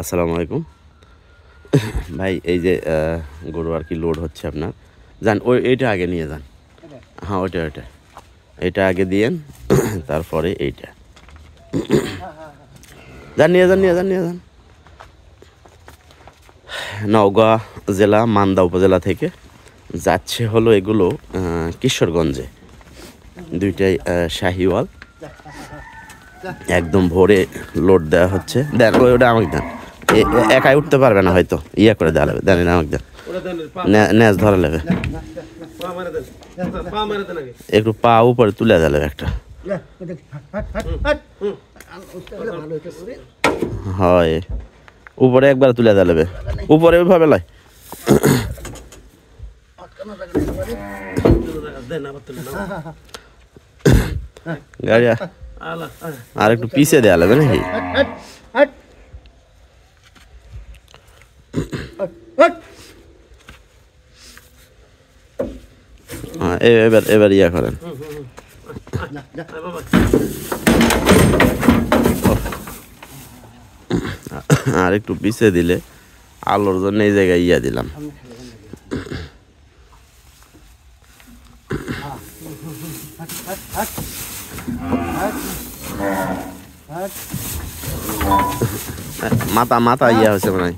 আসসালামু আলাইকুম ভাই। এই যে গরু আর কি লোড হচ্ছে আপনার, যান এইটা আগে নিয়ে যান। হ্যাঁ ওইটা এটা আগে দিয়েন, তারপরে এইটা যান, নিয়ে যান। নওগাঁ জেলা মান্দা উপজেলা থেকে যাচ্ছে হলো এগুলো কিশোরগঞ্জে। দুইটাই শাহিওয়াল, একদম ভোরে লোড দেওয়া হচ্ছে। দেন ওটা আমাকে দেন, একাই উঠতে পারবে না হয়তো, ইয়া করে দেওয়া লাগবে। দেন আমাকে দেন, ন্যাজ ধরা লাগবে, একটু পা উপরে তুলে দেওয়া লাগবে একটা। হয় উপরে একবার তুলে দেওয়া লাগবে, উপরে ওইভাবে লয়। গাড়ি আর একটু পিছিয়ে দেওয়া লাগবে নাকি? এবার ইয়া করেন। আর একটু পিছিয়ে দিলে আলোর জন্য এই জায়গায় ইয়া দিলাম। মাথা ইয়া হয়েছে মনে হয়,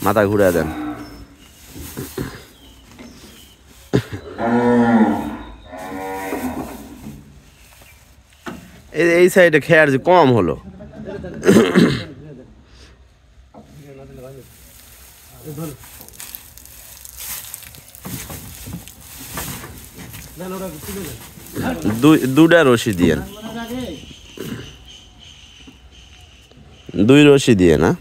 মাথা ঘুরে দেন। এই সাইডে খেয়ার যে কম হলো। দুটা রশি দিয়ে, দুই রশি দিয়ে না।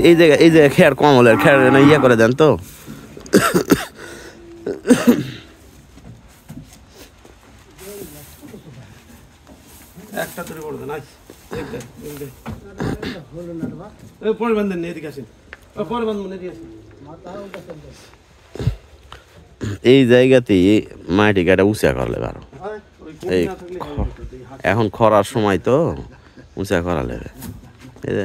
এই জায়গায় খেয়ার কম হলো, খেয়ার ইয়ে করে দেন তো। একটা তৈরি করে দেন। পরে বান্ধেন, এদিকে আসেন, পরে বান্ধবেন, এদিকে আসেন। এই জায়গাতেই মাটি কাটা উঁচা করলে পারো। এই এখন খরার সময় তো উঁচা করা লেবে। এই যে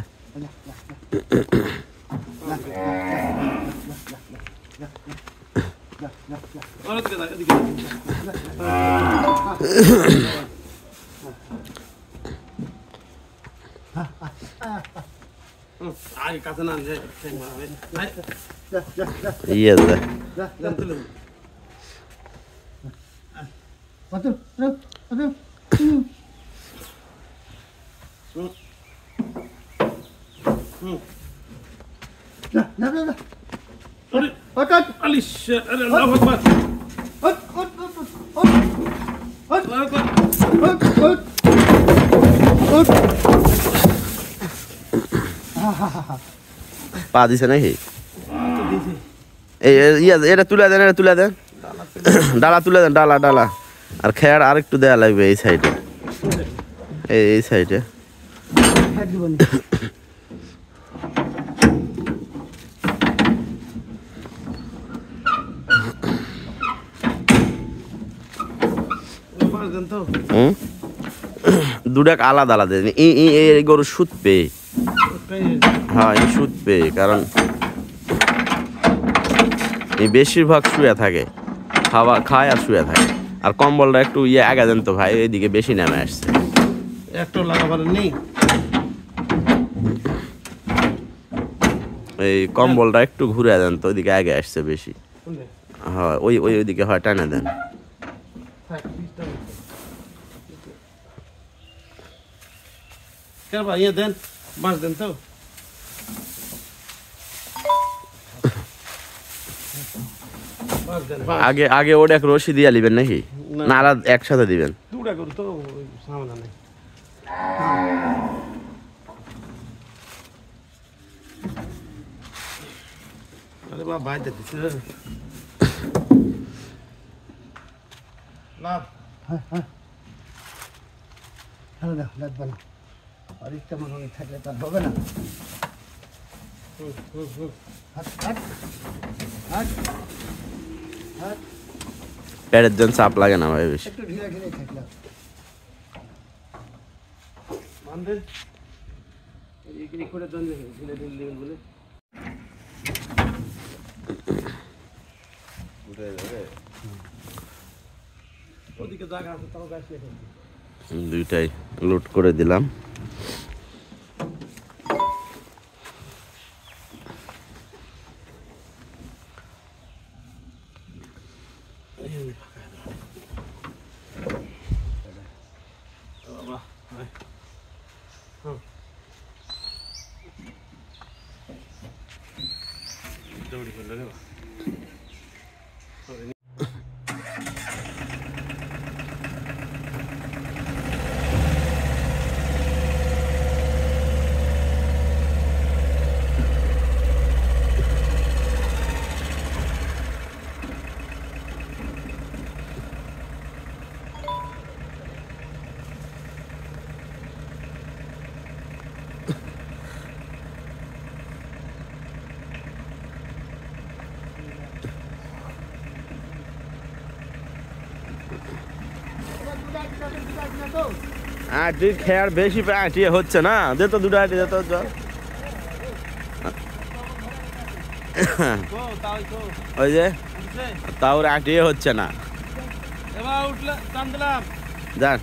ইয়ে পা দিছে নাকি? এটা তুলে দেন, ডালা তুলে দেন, ডালা। আর খেয়ার আর একটু দেয়া লাগবে এই সাইডে, এই সাইডে। দুটাক আলাদা দেন। এই গরু সুদ পেয়ে, হ্যাঁ এই সুদ পেয়ে, কারণ এই বেশিরভাগ শুয়ে থাকে, খায় আর শুয়ে থাকে। আর কম্বলটা একটু ইয়ে আগে দেন তো ভাই, এইদিকে বেশি নেমে আসছে। একটু লাগাবার নেই, এই কম্বলটা একটু ঘুরে দেন তো, ওইদিকে আগে আসছে বেশি। হ্যাঁ ওইদিকে হয়, টানে দেন। ইয়ে দেন, বাঁশ দেন তো। আগে ওটা এক রশি দিয়ে নিবেন নাকি, না আলাদা একসাথে দিবেন? দুটা করু তো, সামনে নেই। আরে বাবা বাইতে দিছে লাভ। হ্যালো না, লাগবে না। আর ইচ্ছা মনে থাকলে তার হবে না। প্যাডের জন্য চাপ লাগে না ভাই বেশি। একটু ঢিলা ঢিলাই থাকলে এই করে দেন ঢিলে ঢিলে দিবেন বলে ওদিকে জায়গা আছে তাও গাছ লেখা দুইটাই লোড করে দিলাম। দৌড়ি করলে রে আটি খেয়ার বেশি আটিয়ে হচ্ছে না, দে তো দুটো আটি দে তো জল। ওই যে তাও আটিয়ে হচ্ছে না, এবার উঠলে টান দিলাম যান।